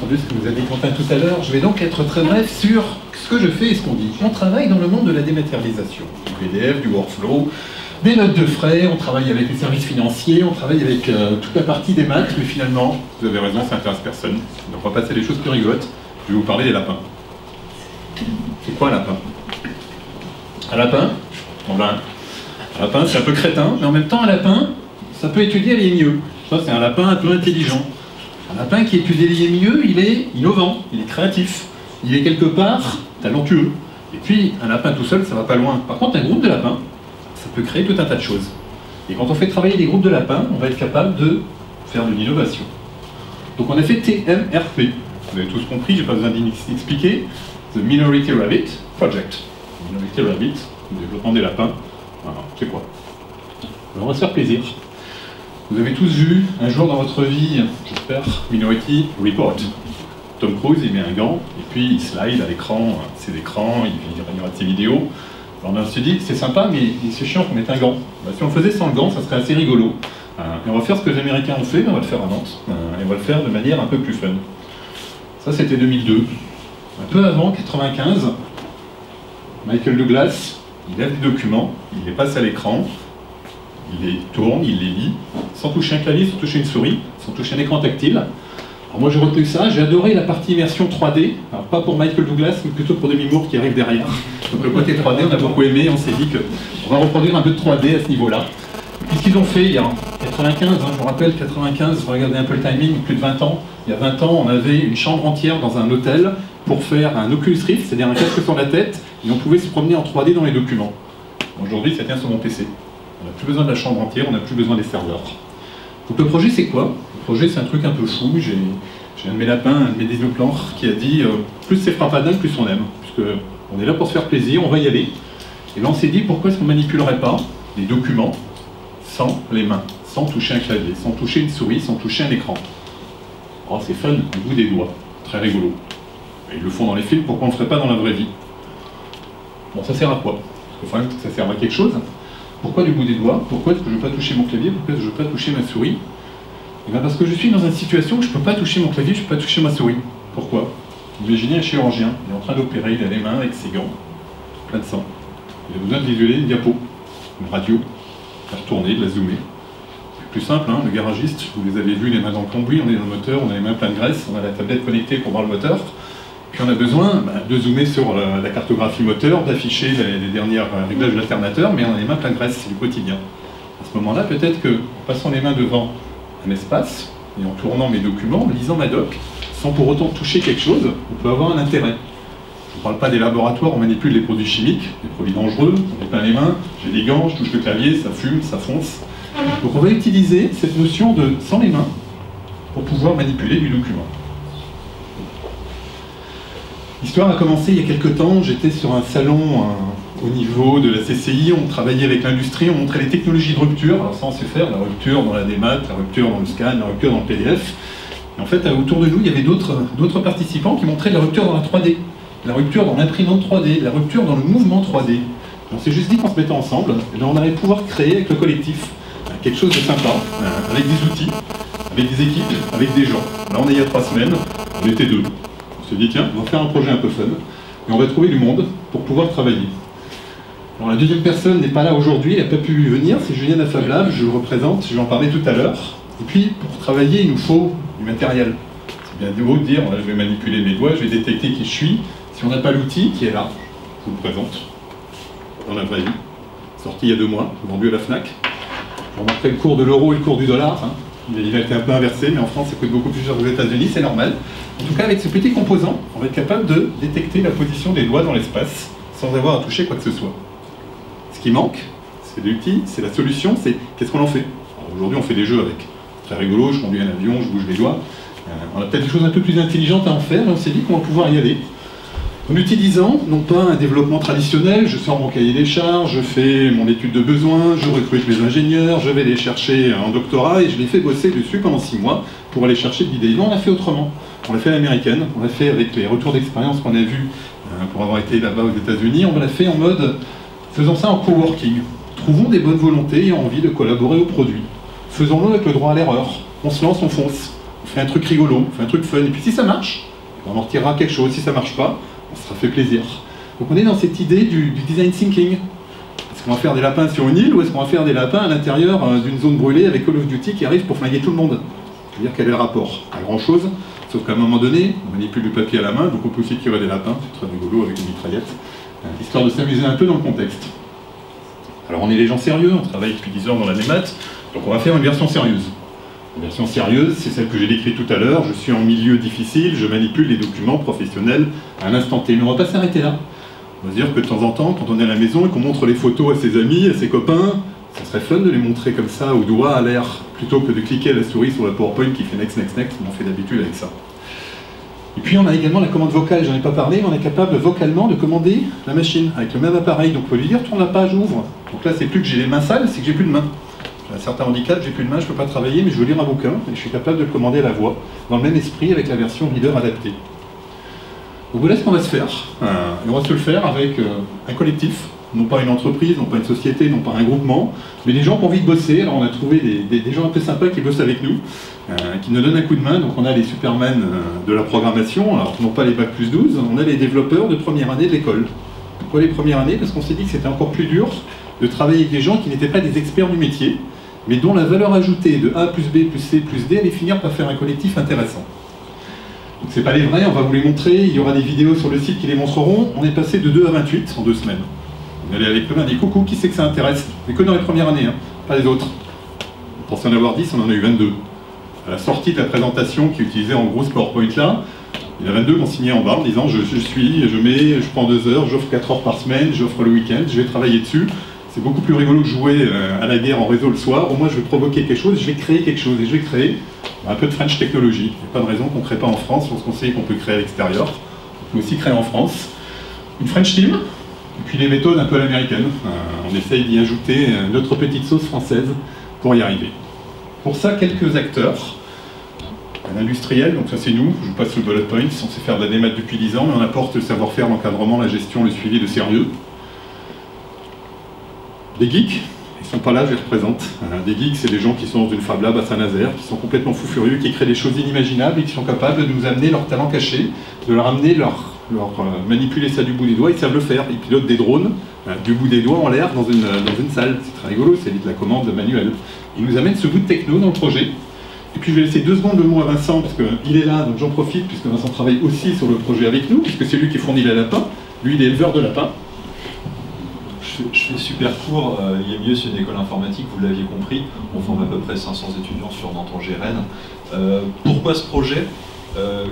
entendu ce que vous avez dit Quentin tout à l'heure. Je vais donc être très bref sur ce que je fais et ce qu'on dit. On travaille dans le monde de la dématérialisation, du PDF, du workflow, des notes de frais, on travaille avec les services financiers, on travaille avec toute la partie des maths, mais finalement, vous avez raison, ça n'intéresse personne. Donc on va passer à des choses plus rigolotes. Je vais vous parler des lapins. C'est quoi un lapin? Un lapin, un lapin c'est un peu crétin, mais en même temps un lapin, ça peut étudier les mieux. Ça c'est un lapin un peu intelligent. Un lapin qui étudie les mieux, il est innovant, il est créatif, il est quelque part talentueux. Et puis un lapin tout seul, ça va pas loin. Par contre un groupe de lapins, ça peut créer tout un tas de choses. Et quand on fait travailler des groupes de lapins, on va être capable de faire de l'innovation. Donc on a fait TMRP. Vous avez tous compris, j'ai pas besoin d'expliquer. The Minority Rabbit Project. Minority Rabbit, le développement des lapins. Voilà, c'est quoi? Alors on va se faire plaisir. Vous avez tous vu un jour dans votre vie, j'espère, Minority Report. Tom Cruise, il met un gant, et puis il slide à l'écran, c'est l'écran, il regarde ses vidéos. Alors on s'est dit, c'est sympa, mais c'est chiant qu'on mette un gant. Bah, si on le faisait sans le gant, ça serait assez rigolo. Et on va faire ce que les Américains ont fait, mais on va le faire à Nantes. Et on va le faire de manière un peu plus fun. Ça, c'était 2002. Un peu avant, 95, Michael Douglas, il lève des documents, il les passe à l'écran, il les tourne, il les lit, sans toucher un clavier, sans toucher une souris, sans toucher un écran tactile. Alors moi j'ai retenu ça, j'ai adoré la partie immersion 3D, alors pas pour Michael Douglas, mais plutôt pour Demi Moore qui arrive derrière. Donc le côté 3D, on a beaucoup aimé, on s'est dit qu'on va reproduire un peu de 3D à ce niveau-là. Qu'est-ce qu'ils ont fait il y a 95, je vous rappelle, 95, vous regardez un peu le timing, plus de 20 ans. Il y a 20 ans, on avait une chambre entière dans un hôtel pour faire un Oculus Rift, c'est-à-dire un casque sur la tête, et on pouvait se promener en 3D dans les documents. Aujourd'hui, ça tient sur mon PC. On n'a plus besoin de la chambre entière, on n'a plus besoin des serveurs. Donc le projet, c'est quoi? Le projet, c'est un truc un peu fou. J'ai un de mes lapins, un de mes dinoplans, qui a dit plus c'est frappadin, plus on aime. Puisque on est là pour se faire plaisir, on va y aller. Et là, on s'est dit, pourquoi est-ce qu'on ne manipulerait pas les documents sans les mains, sans toucher un clavier, sans toucher une souris, sans toucher un écran? Oh, c'est fun, au bout des doigts, très rigolo. Et ils le font dans les films, pourquoi on ne le ferait pas dans la vraie vie? Bon, ça sert à quoi? Parce que ça sert à quelque chose. Pourquoi du bout des doigts? Pourquoi est-ce que je ne veux pas toucher mon clavier? Pourquoi est-ce que je ne veux pas toucher ma souris? Et bien parce que je suis dans une situation où je ne peux pas toucher mon clavier, je ne peux pas toucher ma souris. Pourquoi? Imaginez un chirurgien, il est en train d'opérer, il a les mains avec ses gants, plein de sang. Il a besoin de visualiser une diapo, une radio, de la retourner, de la zoomer. Plus simple, hein, le garagiste, vous les avez vus, les mains dans le cambouis, on est dans le moteur, on a les mains pleines de graisse, on a la tablette connectée pour voir le moteur, puis on a besoin de zoomer sur la cartographie moteur, d'afficher les derniers réglages de l'alternateur, mais on a les mains pleines de graisse, c'est du quotidien. À ce moment-là, peut-être qu'en passant les mains devant un espace, et en tournant mes documents, en lisant ma doc, sans pour autant toucher quelque chose, on peut avoir un intérêt. Je ne parle pas des laboratoires, on manipule les produits chimiques, des produits dangereux, on met plein les mains, j'ai des gants, je touche le clavier, ça fume, ça fonce. Donc on va utiliser cette notion de sans les mains pour pouvoir manipuler du document. L'histoire a commencé il y a quelques temps, j'étais sur un salon au niveau de la CCI, on travaillait avec l'industrie, on montrait les technologies de rupture, alors ça on sait faire, la rupture dans la démat, la rupture dans le scan, la rupture dans le PDF. Et en fait autour de nous il y avait d'autres participants qui montraient la rupture dans la 3D, la rupture dans l'imprimante 3D, la rupture dans le mouvement 3D. Et on s'est juste dit qu'en se mettant ensemble, on allait pouvoir créer avec le collectif quelque chose de sympa, avec des outils, avec des équipes, avec des gens. Là on est il y a 3 semaines, on était 2. On s'est dit tiens, on va faire un projet un peu fun, et on va trouver du monde pour pouvoir travailler. Alors la deuxième personne n'est pas là aujourd'hui, elle n'a pas pu venir, c'est Julien Affablable, je le représente, je vais en parler tout à l'heure. Et puis pour travailler, il nous faut du matériel. C'est bien beau de dire, je vais manipuler mes doigts, je vais détecter qui je suis. Si on n'a pas l'outil qui est là, je vous le présente, dans la vraie vie, sorti il y a 2 mois, vendu à la FNAC. On montrait le cours de l'euro et le cours du dollar. Hein. Il a été un peu inversé, mais en France, ça coûte beaucoup plus cher aux États-Unis, c'est normal. En tout cas, avec ce petit composant, on va être capable de détecter la position des doigts dans l'espace sans avoir à toucher quoi que ce soit. Ce qui manque, c'est l'outil, c'est la solution, c'est qu'est-ce qu'on en fait. Aujourd'hui, on fait des jeux avec. Très rigolo, je conduis un avion, je bouge les doigts. On a peut-être des choses un peu plus intelligentes à en faire, et on s'est dit qu'on va pouvoir y aller. En utilisant, non pas un développement traditionnel, je sors mon cahier des charges, je fais mon étude de besoin, je recrute mes ingénieurs, je vais les chercher en doctorat et je les fais bosser dessus pendant 6 mois pour aller chercher de l'idée. Non, on l'a fait autrement. On l'a fait à l'américaine, on l'a fait avec les retours d'expérience qu'on a vus pour avoir été là-bas aux États-Unis. On l'a fait en mode, faisons ça en coworking. Trouvons des bonnes volontés et envie de collaborer au produit. Faisons-le avec le droit à l'erreur. On se lance, on fonce. On fait un truc rigolo, on fait un truc fun, et puis si ça marche, on en retirera quelque chose. Si ça marche pas, on se sera fait plaisir. Donc on est dans cette idée du design thinking. Est-ce qu'on va faire des lapins sur une île, ou est-ce qu'on va faire des lapins à l'intérieur d'une zone brûlée avec Call of Duty qui arrive pour flinguer tout le monde? Je veux dire, quel est le rapport? Pas grand-chose, sauf qu'à un moment donné, on manipule du papier à la main, donc on peut aussi tirer des lapins, c'est très rigolo avec une mitraillette, histoire de s'amuser un peu dans le contexte. Alors on est des gens sérieux, on travaille depuis 10 ans dans la démat, donc on va faire une version sérieuse. La version sérieuse, c'est celle que j'ai décrite tout à l'heure, je suis en milieu difficile, je manipule les documents professionnels à l'instant T. Mais on ne va pas s'arrêter là. On va se dire que de temps en temps, quand on est à la maison et qu'on montre les photos à ses amis, à ses copains, ça serait fun de les montrer comme ça, au doigt, à l'air, plutôt que de cliquer à la souris sur la PowerPoint qui fait next, next, next, comme on fait d'habitude avec ça. Et puis on a également la commande vocale, j'en ai pas parlé, mais on est capable vocalement de commander la machine avec le même appareil. Donc on peut lui dire tourne la page, ouvre. Donc là c'est plus que j'ai les mains sales, c'est que j'ai plus de mains. J'ai un certain handicap, j'ai plus de mains, je peux pas travailler, mais je veux lire un bouquin et je suis capable de le commander à la voix, dans le même esprit avec la version reader adaptée. Donc voilà ce qu'on va se faire. Et on va se le faire avec un collectif, non pas une entreprise, non pas une société, non pas un groupement, mais des gens qui ont envie de bosser. Alors on a trouvé des gens un peu sympas qui bossent avec nous, qui nous donnent un coup de main. Donc on a les Superman de la programmation, alors non pas les Bac plus 12, on a les développeurs de première année de l'école. Pourquoi les premières années? Parce qu'on s'est dit que c'était encore plus dur de travailler avec des gens qui n'étaient pas des experts du métier, mais dont la valeur ajoutée de A plus B plus C plus D allait finir par faire un collectif intéressant. Donc c'est pas les vrais, on va vous les montrer, il y aura des vidéos sur le site qui les montreront. On est passé de 2 à 28 en 2 semaines. On est allé avec plein, on a dit coucou, qui c'est que ça intéresse? Mais que dans les premières années, hein, pas les autres. On pensait en avoir 10, on en a eu 22. À la sortie de la présentation qui utilisait en gros ce PowerPoint là, il y en a 22 qui ont signé en bas en disant je prends 2 heures, j'offre 4 heures par semaine, j'offre le week-end, je vais travailler dessus. C'est beaucoup plus rigolo que jouer à la guerre en réseau le soir. Au moins je vais provoquer quelque chose, je vais créer quelque chose, et je vais créer un peu de French technology. Il n'y a pas de raison qu'on ne crée pas en France lorsqu'on sait qu'on peut créer à l'extérieur. On peut aussi créer en France. Une French team, et puis des méthodes un peu à l'américaine. On essaye d'y ajouter notre petite sauce française pour y arriver. Pour ça, quelques acteurs. Un industriel, donc ça c'est nous, je vous passe le bullet point, on sait faire de la démat depuis 10 ans, mais on apporte le savoir-faire, l'encadrement, la gestion, le suivi, le sérieux. Des geeks, ils sont pas là, je les représente. Des geeks, c'est des gens qui sont dans une Fab Lab à Saint-Nazaire, qui sont complètement fous furieux, qui créent des choses inimaginables et qui sont capables de nous amener leur talent caché, de leur amener manipuler ça du bout des doigts. Ils savent le faire, ils pilotent des drones du bout des doigts en l'air dans une salle. C'est très rigolo, c'est de la commande manuelle. Ils nous amènent ce bout de techno dans le projet. Et puis je vais laisser 2 secondes le mot à Vincent, parce qu'il est là, donc j'en profite, puisque Vincent travaille aussi sur le projet avec nous, puisque c'est lui qui fournit les lapins. Lui, il est éleveur de lapins. Je fais super court, IMIE c'est une école informatique, vous l'aviez compris, on forme à peu près 500 étudiants sur Nantes-Angers-Rennes. Pourquoi ce projet?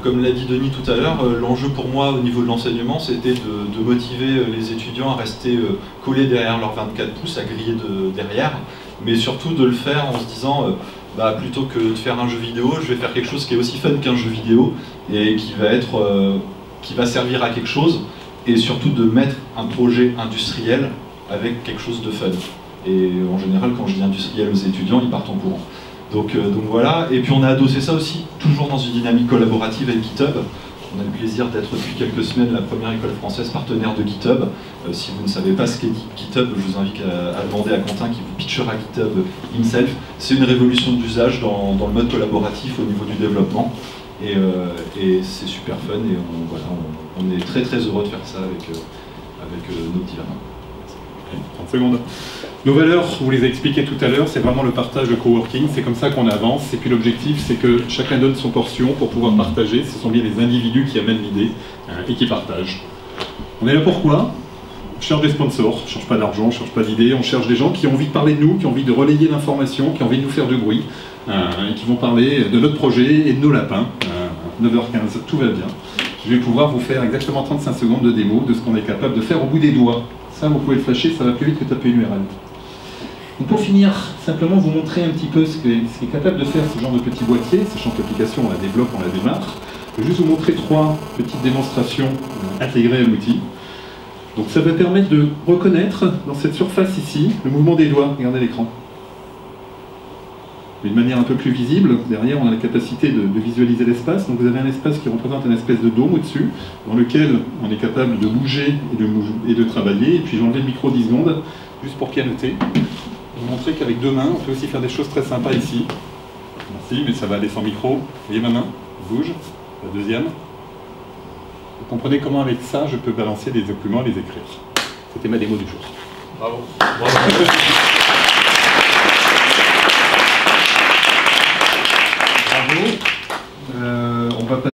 Comme l'a dit Denis tout à l'heure, l'enjeu pour moi au niveau de l'enseignement c'était de motiver les étudiants à rester collés derrière leurs 24 pouces, à griller derrière, mais surtout de le faire en se disant plutôt que de faire un jeu vidéo, je vais faire quelque chose qui est aussi fun qu'un jeu vidéo et qui va servir à quelque chose, et surtout de mettre un projet industriel avec quelque chose de fun. Et en général, quand je dis industriel aux étudiants, ils partent en courant. Donc voilà, et puis on a adossé ça aussi, toujours dans une dynamique collaborative avec GitHub. On a le plaisir d'être depuis quelques semaines la première école française partenaire de GitHub. Si vous ne savez pas ce qu'est GitHub, je vous invite à demander à Quentin qui vous pitchera GitHub himself. C'est une révolution d'usage dans le mode collaboratif au niveau du développement. Et c'est super fun, et on est très très heureux de faire ça avec nos petits lapins. 30 secondes. Nos valeurs, vous les avez expliquées tout à l'heure, c'est vraiment le partage de coworking, c'est comme ça qu'on avance, et puis l'objectif c'est que chacun donne son portion pour pouvoir partager, ce sont bien les individus qui amènent l'idée et qui partagent. On est là pourquoi? On cherche des sponsors, on ne cherche pas d'argent, on ne cherche pas d'idées, on cherche des gens qui ont envie de parler de nous, qui ont envie de relayer l'information, qui ont envie de nous faire du bruit, et qui vont parler de notre projet et de nos lapins. 9h15, tout va bien. Je vais pouvoir vous faire exactement 35 secondes de démo de ce qu'on est capable de faire au bout des doigts. Ça, vous pouvez le flasher, ça va plus vite que taper une URL. Donc pour finir, simplement vous montrer un petit peu ce qu'est capable de faire ce genre de petit boîtier, sachant que l'application, on la développe, on la démarre. Je vais juste vous montrer 3 petites démonstrations intégrées à l'outil. Donc ça va permettre de reconnaître dans cette surface ici le mouvement des doigts. Regardez l'écran. D'une manière un peu plus visible, derrière on a la capacité de visualiser l'espace. Donc vous avez un espace qui représente une espèce de dôme au-dessus, dans lequel on est capable de bouger et de travailler. Et puis j'ai enlevé le micro 10 secondes, juste pour pianoter. Vous montrer qu'avec 2 mains, on peut aussi faire des choses très sympas ici. Si, mais ça va aller sans micro. Vous voyez ma main? Bouge. La deuxième. Vous comprenez comment avec ça, je peux balancer des documents et les écrire. C'était ma démo du jour. Bravo. Bravo.